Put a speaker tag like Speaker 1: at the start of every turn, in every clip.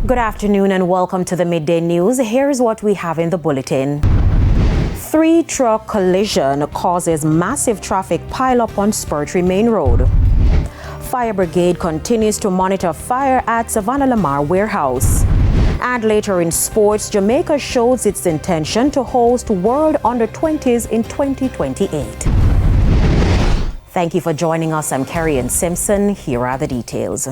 Speaker 1: Good afternoon and welcome to the Midday News. Here's what we have in the bulletin. 3-truck collision causes massive traffic pileup on Spur Main Road. Fire Brigade continues to monitor fire at Savannah Lamar Warehouse. And later in sports, Jamaica shows its intention to host World Under-20s in 2028. Thank you for joining us. I'm Kerry-Ann Simpson. Here are the details.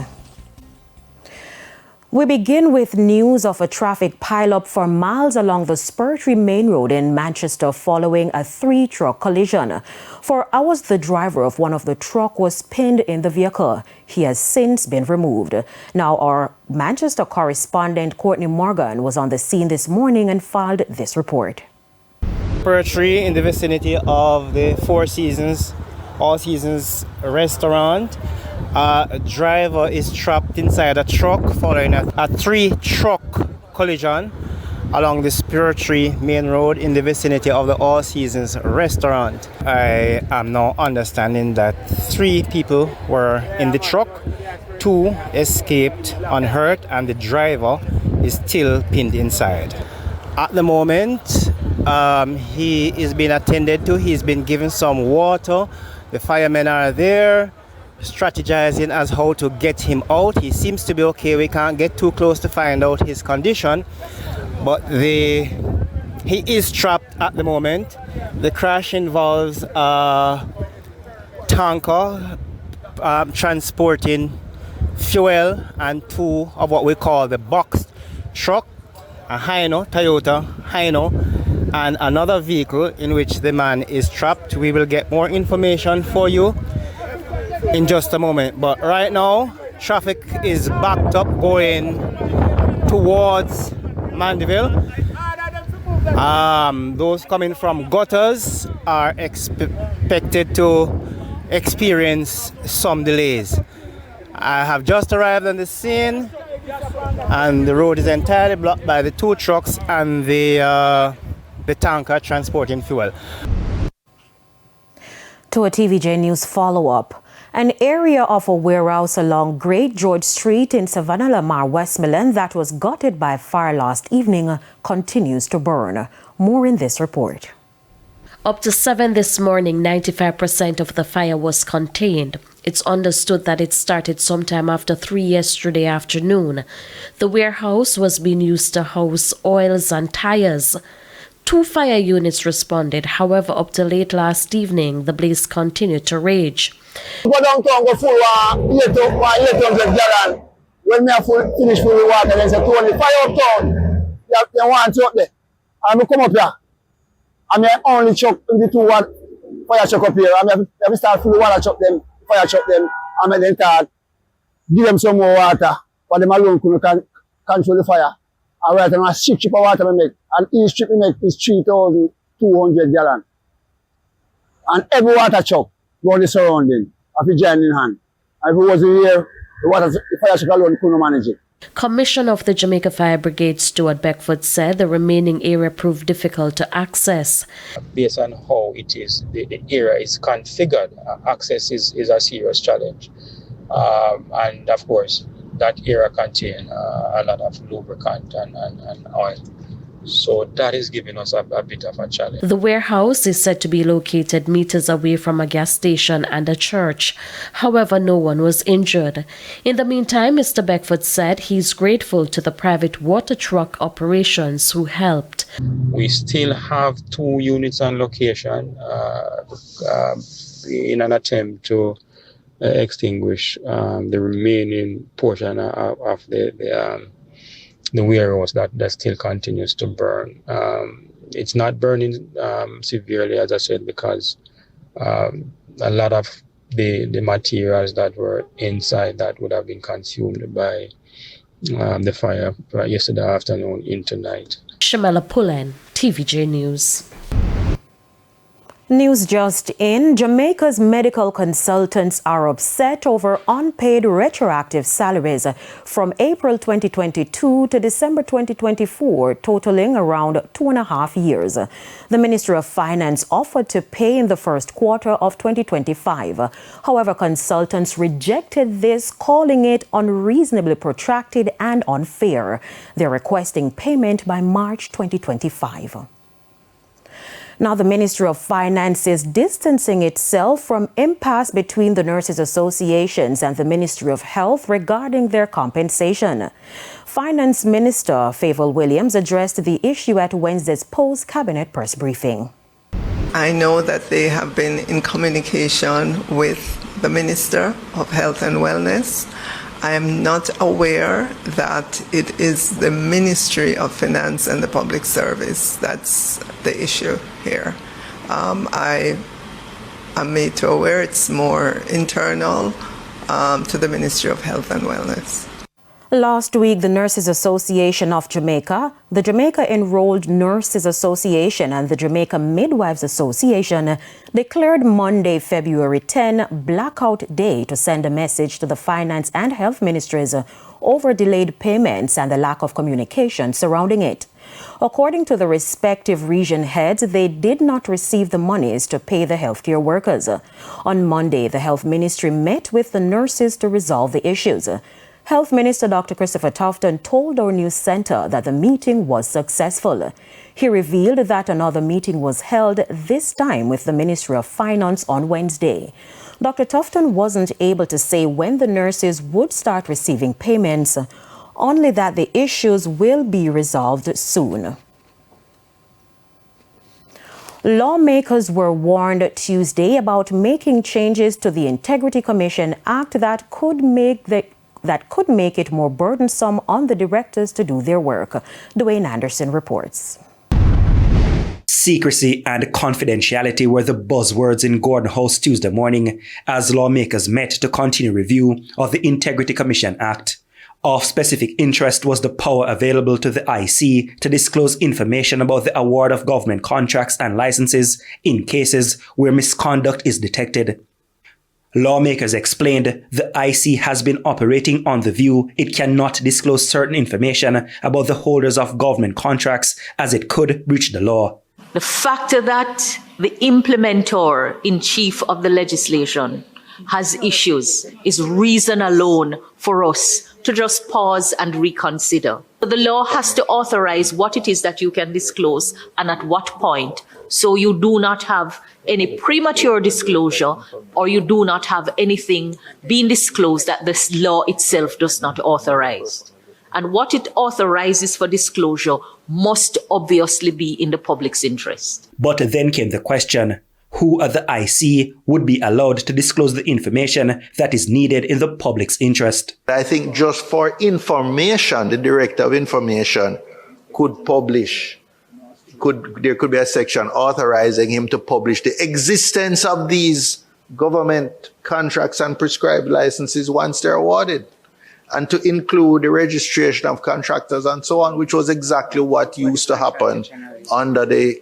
Speaker 1: We begin with news of a traffic pileup for miles along the Spur Main Road in Manchester following a 3-truck collision. For hours, the driver of one of the truck was pinned in the vehicle. He has since been removed. Now, our Manchester correspondent Courtney Morgan was on the scene this morning and filed this report.
Speaker 2: Spur in the vicinity of the Four Seasons, All Seasons restaurant. A driver is trapped inside a truck following a 3-truck collision along the Spur Main Road in the vicinity of the All Seasons restaurant. I am now understanding that 3 people were in the truck, 2 escaped unhurt, and the driver is still pinned inside. At the moment, he is being attended to. He's been given some water. The firemen are there, strategizing as how to get him out. He seems to be okay. We can't get too close to find out his condition, but he is trapped at the moment. The crash involves a tanker transporting fuel and 2 of what we call the box truck, a Toyota Hino, and another vehicle in which the man is trapped. We will get more information for you in just a moment, but right now traffic is backed up going towards Mandeville. Those coming from gutters are expected to experience some delays. I have just arrived on the scene and the road is entirely blocked by the 2 trucks and the tanker transporting fuel.
Speaker 1: To a TVJ News follow-up. An area of a warehouse along Great George Street in Savannah Lamar, Westmoreland that was gutted by fire last evening continues to burn. More in this report.
Speaker 3: Up to 7 this morning, 95% of the fire was contained. It's understood that it started sometime after 3 yesterday afternoon. The warehouse was being used to house oils and tires. 2 fire units responded. However, up to late last evening, the blaze continued to rage.
Speaker 4: Go downtown, go full 800 gallon. When me finish full with water, then say, Tony, fire uptown. You want to up there. And I come up here. And I only chuck the 2 fire chuck up here. And I have to start full water chuck them, fire chuck them. And I then start give them some more water. For them alone couldn't control the fire. And right, and a 6 trip of water I make. And each trip we make is 3,200 gallon. And every water chuck go the surrounding of the giant in hand. And if it wasn't here, the fire truck alone couldn't manage it.
Speaker 3: Commissioner of the Jamaica Fire Brigade, Stuart Beckford, said the remaining area proved difficult to access.
Speaker 5: Based on how it is, the area is configured, access is a serious challenge. And of course, that area contains a lot of lubricant and oil. So that is giving us a bit of a challenge.
Speaker 3: The warehouse is said to be located meters away from a gas station and a church. However, no one was injured. In the meantime, Mr. Beckford said he's grateful to the private water truck operations who helped.
Speaker 5: We still have 2 units on location in an attempt to extinguish the remaining portion of the warehouse that still continues to burn. It's not burning severely, as I said, because a lot of the materials that were inside that would have been consumed by the fire yesterday afternoon into night.
Speaker 3: Shamela Pullen, TVJ News.
Speaker 1: News just in, Jamaica's medical consultants are upset over unpaid retroactive salaries from April 2022 to December 2024, totaling around 2.5 years. The Ministry of Finance offered to pay in the first quarter of 2025. However, consultants rejected this, calling it unreasonably protracted and unfair. They're requesting payment by March 2025. Now, the Ministry of Finance is distancing itself from impasse between the nurses' associations and the Ministry of Health regarding their compensation. Finance Minister Favour Williams addressed the issue at Wednesday's post-cabinet press briefing.
Speaker 6: I know that they have been in communication with the Minister of Health and Wellness. I am not aware that it is the Ministry of Finance and the Public Service that's the issue here. I am made to aware it's more internal to the Ministry of Health and Wellness.
Speaker 1: Last week, the Nurses Association of Jamaica, the Jamaica Enrolled Nurses Association, and the Jamaica Midwives Association declared Monday, February 10, Blackout Day to send a message to the Finance and Health Ministries over delayed payments and the lack of communication surrounding it. According to the respective region heads, they did not receive the monies to pay the healthcare workers. On Monday, the Health Ministry met with the nurses to resolve the issues. Health Minister Dr. Christopher Tufton told our news centre that the meeting was successful. He revealed that another meeting was held, this time with the Ministry of Finance on Wednesday. Dr. Tufton wasn't able to say when the nurses would start receiving payments, only that the issues will be resolved soon. Lawmakers were warned Tuesday about making changes to the Integrity Commission Act that could make it more burdensome on the directors to do their work. Dwayne Anderson reports.
Speaker 7: Secrecy and confidentiality were the buzzwords in Gordon House Tuesday morning as lawmakers met to continue review of the Integrity Commission Act. Of specific interest was the power available to the IC to disclose information about the award of government contracts and licenses in cases where misconduct is detected. Lawmakers explained the IC has been operating on the view it cannot disclose certain information about the holders of government contracts as it could breach the law.
Speaker 8: The fact that the implementer in chief of the legislation has issues is reason alone for us to just pause and reconsider. The law has to authorize what it is that you can disclose and at what point, so you do not have any premature disclosure or you do not have anything being disclosed that this law itself does not authorize. And what it authorizes for disclosure must obviously be in the public's interest.
Speaker 7: But then came the question, who at the IC would be allowed to disclose the information that is needed in the public's interest?
Speaker 9: I think just for information, the Director of Information could publish, there could be a section authorizing him to publish the existence of these government contracts and prescribed licenses once they're awarded, and to include the registration of contractors and so on, which was exactly what used to happen under the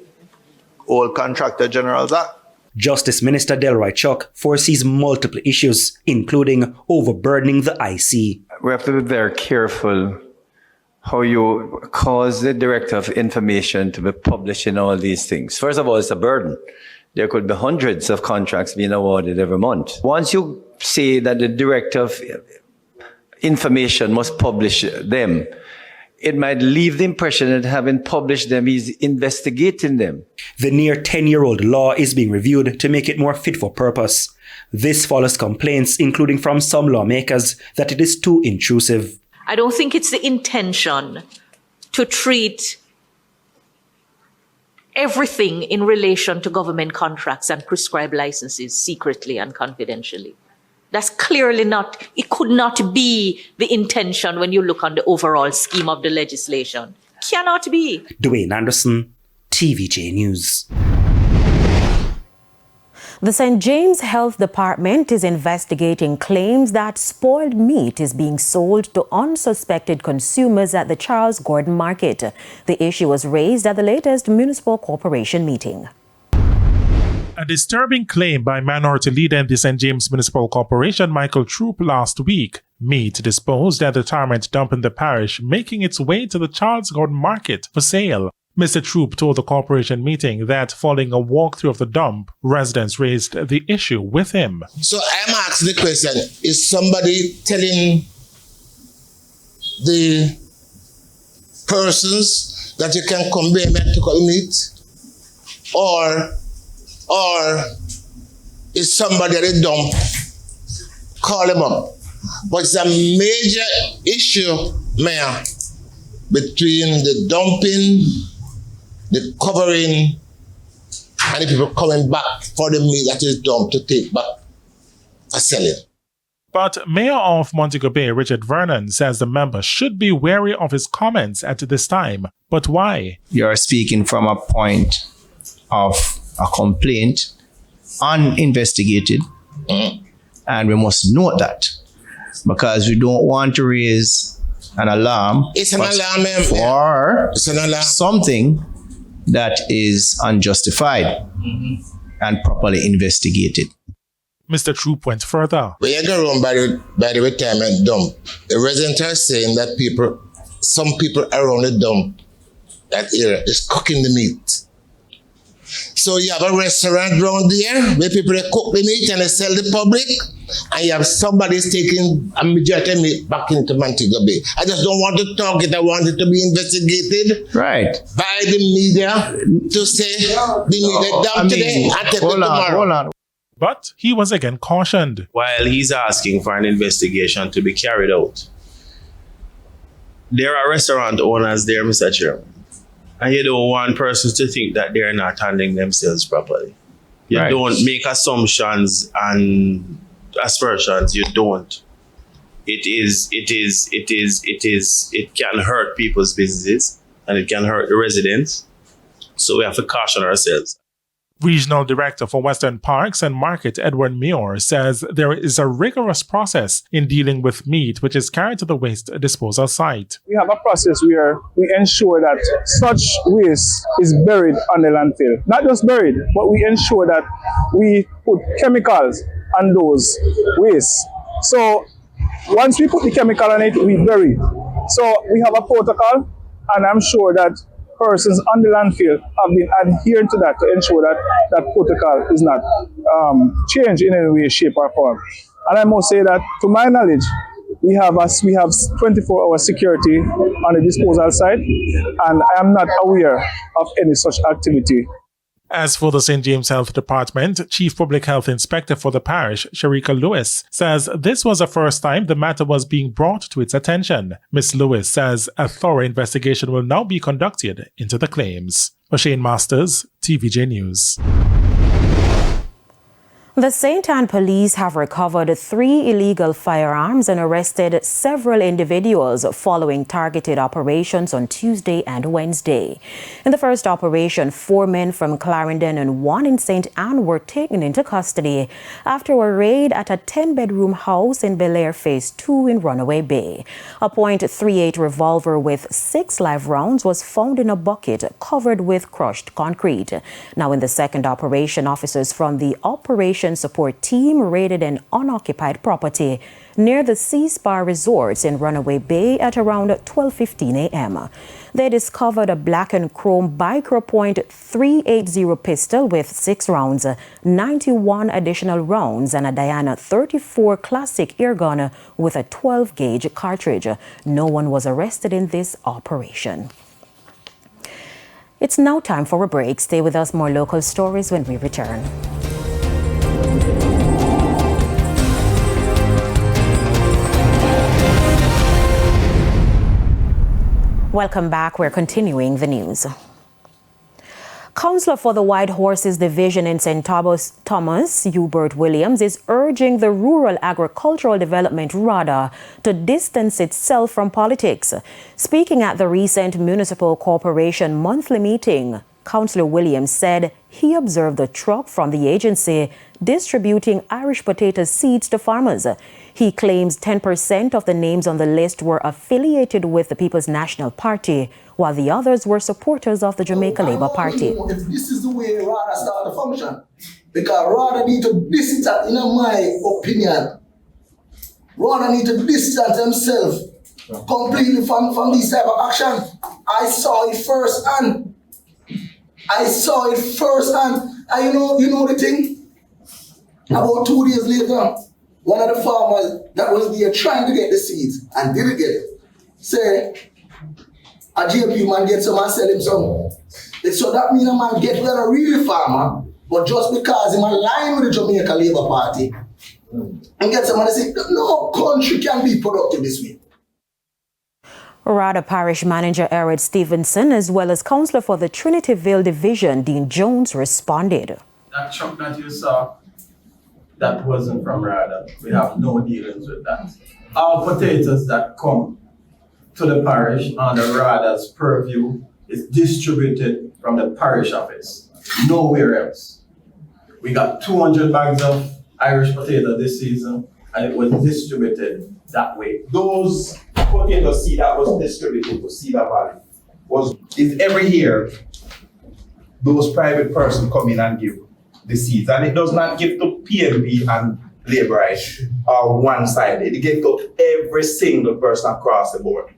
Speaker 9: old Contractor General's Act.
Speaker 7: Justice Minister Delroy Chuck foresees multiple issues, including overburdening the IC.
Speaker 10: We have to be very careful how you cause the Director of Information to be publishing all these things. First of all, it's a burden. There could be hundreds of contracts being awarded every month. Once you say that the Director of Information must publish them, it might leave the impression that having published them, he's investigating them.
Speaker 7: The near 10-year-old law is being reviewed to make it more fit for purpose. This follows complaints, including from some lawmakers, that it is too intrusive.
Speaker 8: I don't think it's the intention to treat everything in relation to government contracts and prescribed licenses secretly and confidentially. That's clearly not, it could not be the intention when you look on the overall scheme of the legislation. Cannot be.
Speaker 7: Dwayne Anderson, TVJ News.
Speaker 1: The St. James Health Department is investigating claims that spoiled meat is being sold to unsuspected consumers at the Charles Gordon Market. The issue was raised at the latest municipal corporation meeting.
Speaker 11: A disturbing claim by minority leader in the St. James Municipal Corporation, Michael Troop, last week. Meat disposed at the retirement dump in the parish, making its way to the Charles Gordon Market for sale. Mr. Troop told the corporation meeting that following a walkthrough of the dump, residents raised the issue with him.
Speaker 12: So I'm asking the question, is somebody telling the persons that you can convey medical meat? Or is somebody at the dump? Call them up. But it's a major issue, Mayor, between the dumping, the covering, and the people coming back for the meat that is dumped to take back for selling.
Speaker 11: But Mayor of Montego Bay, Richard Vernon, says the member should be wary of his comments at this time. But why?
Speaker 13: You're speaking from a point of a complaint, uninvestigated, and we must note that because we don't want to raise an alarm.
Speaker 12: It's an alarm,
Speaker 13: for
Speaker 12: it's an alarm.
Speaker 13: Something that is unjustified and properly investigated.
Speaker 11: Mr. Troop went further.
Speaker 12: When you go around by the retirement dump, the residents are saying that some people around the dump, that area, is cooking the meat. So you have a restaurant around there where people cook the meat and they sell the public, and you have somebody taking a majority meat back into Montego Bay. I just don't want to talk it. I want it to be investigated by the media to say the media down today and take it tomorrow.
Speaker 13: Hold on.
Speaker 11: But he was again cautioned.
Speaker 14: While he's asking for an investigation to be carried out, there are restaurant owners there, Mr. Chairman. And you don't want persons to think that they're not handling themselves properly. You don't make assumptions and aspersions. You don't. It can hurt people's businesses and it can hurt the residents. So we have to caution ourselves.
Speaker 11: Regional Director for Western Parks and Market, Edward Muir, says there is a rigorous process in dealing with meat which is carried to the waste disposal site.
Speaker 4: We have a process where we ensure that such waste is buried on the landfill. Not just buried, but we ensure that we put chemicals on those wastes. So once we put the chemical on it, we bury. So we have a protocol, and I'm sure that persons on the landfill have been adhering to that to ensure that that protocol is not changed in any way, shape, or form. And I must say that, to my knowledge, we have 24-hour security on the disposal site, and I am not aware of any such activity.
Speaker 11: As for the St. James Health Department, Chief Public Health Inspector for the parish, Sharika Lewis, says this was the first time the matter was being brought to its attention. Ms. Lewis says a thorough investigation will now be conducted into the claims. O'Shane Masters, TVJ News.
Speaker 1: The St. Anne police have recovered 3 illegal firearms and arrested several individuals following targeted operations on Tuesday and Wednesday. In the first operation, 4 men from Clarendon and 1 in St. Anne were taken into custody after a raid at a 10-bedroom house in Bel Air Phase 2 in Runaway Bay. A .38 revolver with 6 live rounds was found in a bucket covered with crushed concrete. Now, in the second operation, officers from the Operation Support Team raided an unoccupied property near the Spur Resorts in Runaway Bay at around 12:15 a.m. They discovered a black and chrome Micro .380 pistol with 6 rounds, 91 additional rounds, and a Diana 34 Classic airgun with a 12-gauge cartridge. No one was arrested in this operation. It's now time for a break. Stay with us, more local stories when we return. Welcome back. We're continuing the news. Councillor for the White Horses Division in St. Thomas, Hubert Williams, is urging the Rural Agricultural Development RADA to distance itself from politics. Speaking at the recent Municipal Corporation monthly meeting, Councillor Williams said he observed a truck from the agency distributing Irish potato seeds to farmers. He claims 10% of the names on the list were affiliated with the People's National Party, while the others were supporters of the Jamaica Labour Party.
Speaker 15: If this is the way RADA started to function, Because rather need to distance, in my opinion, rather need to distance themselves completely from this type of action. I saw it firsthand. And you know the thing? About 2 days later, one of the farmers that was there trying to get the seeds and didn't get it, say, a JP man get some and sell him some. So that means a man get well a real farmer, but just because he's aligned with the Jamaica Labour Party, and get someone to say, no country can be productive this way.
Speaker 1: Rada Parish Manager Eric Stevenson, as well as Councillor for the Trinityville Division, Dean Jones, responded.
Speaker 16: That truck that you saw, that wasn't from Rada. We have no dealings with that. All potatoes that come to the parish under Rada's purview is distributed from the parish office, nowhere else. We got 200 bags of Irish potato this season, and it was distributed that way.
Speaker 17: Those potato seed that was distributed to Cedar Valley is every year those private persons come in and give the seeds, and it does not give to PNP and Labourite one side. It gives to every single person across the board.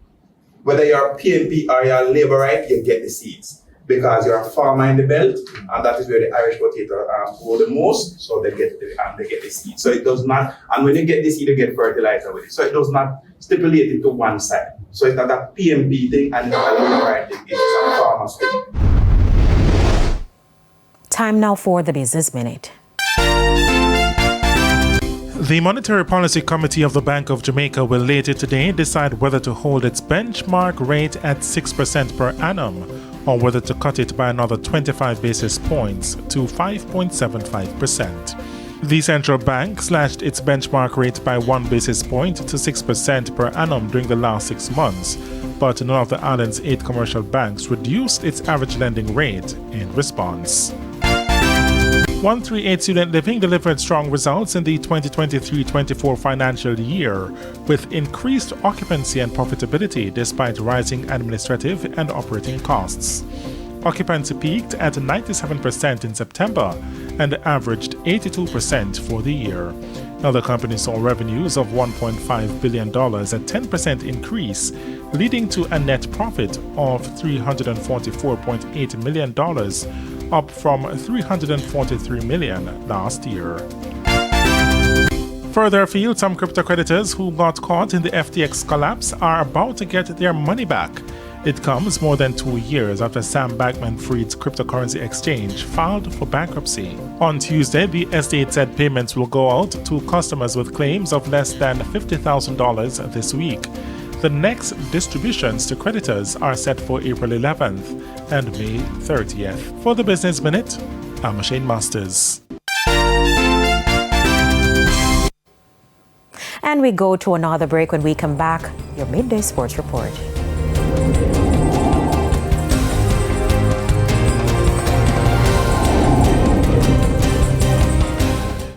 Speaker 17: Whether you're PNP or you're Labourite, you get the seeds because you're a farmer in the belt, and that is where the Irish potato grow the most. So they get the seed. So it does not, and when you get the seed, you get fertilizer with it. So it does not stipulate it to one side. So it's not a PNP thing and not a Labourite thing. It is a farmer's thing.
Speaker 1: Time now for the Business Minute.
Speaker 11: The Monetary Policy Committee of the Bank of Jamaica will later today decide whether to hold its benchmark rate at 6% per annum or whether to cut it by another 25 basis points to 5.75%. The central bank slashed its benchmark rate by 1 basis point to 6% per annum during the last 6 months, but none of the island's 8 commercial banks reduced its average lending rate in response. 138 Student Living delivered strong results in the 2023-24 financial year, with increased occupancy and profitability despite rising administrative and operating costs. Occupancy peaked at 97% in September and averaged 82% for the year. Now the company saw revenues of $1.5 billion, a 10% increase, leading to a net profit of $344.8 million, up from $343 million last year. Further afield, some crypto creditors who got caught in the FTX collapse are about to get their money back. It comes more than 2 years after Sam Bankman-Fried's cryptocurrency exchange filed for bankruptcy. On Tuesday, the estate said payments will go out to customers with claims of less than $50,000 this week. The next distributions to creditors are set for April 11th and May 30th. For the Business Minute, I'm Shane Masters.
Speaker 1: And we go to another break. When we come back, your Midday Sports Report.